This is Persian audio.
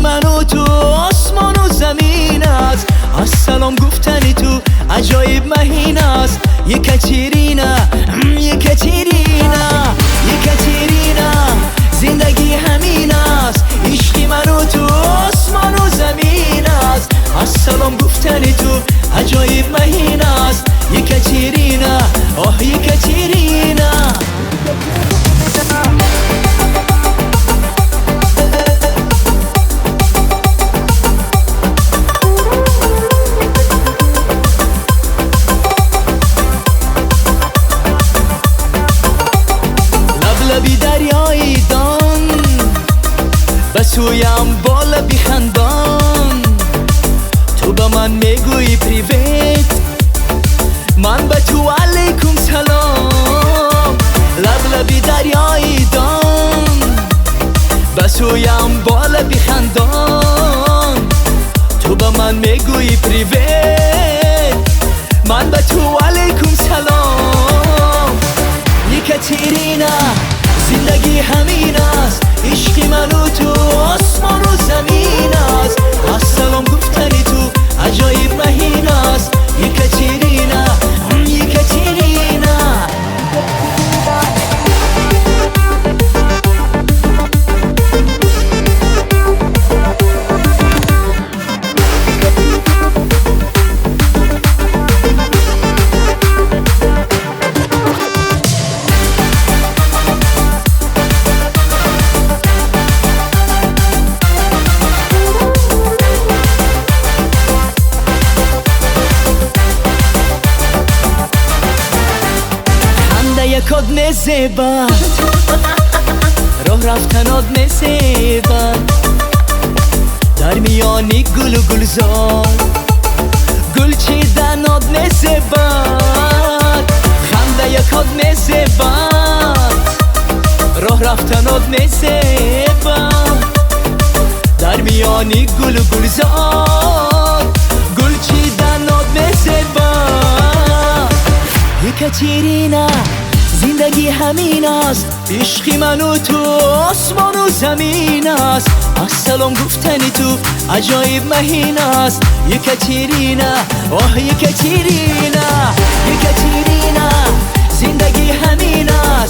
من و تو آسمان و زمین است، السلام گفتنی تو عجایب مهین است. یه کچیرینا یه کچیرینا یه کچیرینا زندگی همین است، عشقی من و تو آسمان و زمین است، السلام گفتنی تو عجایب مهین است. یه کچیرینا آه یه کچیرینا. لبی دریایی دان بسویم بالا بیخندان، تو به من میگویی پریویت، من به تو علیکم سلام. لبی دریایی دان بسویم بالا بیخندان، تو به من میگویی پریویت، من به تو علیکم سلام. یه کچیرینا زندگی همین است، عشقی من و تو آسمان و زمین است، السلام گفتنی تو عجایب مهین است. یه کچیرینا یه کچیرینا. یکات نزیبا راه رفتنات نزیبا، در میانی گل و گلزار گل چیدنات نزیبا، خنده یکات نزیبا راه رفتنات نزیبا، در میانی گل و گلزار گل چیدنات نزیبا. یه کچیرینا زندگی همین است، عشقی من و تو آسمان و زمین است، السلام گفتنی تو عجایب مهین است. یه کچیرینا آه یه کچیرینا یه کچیرینا زندگی همین است.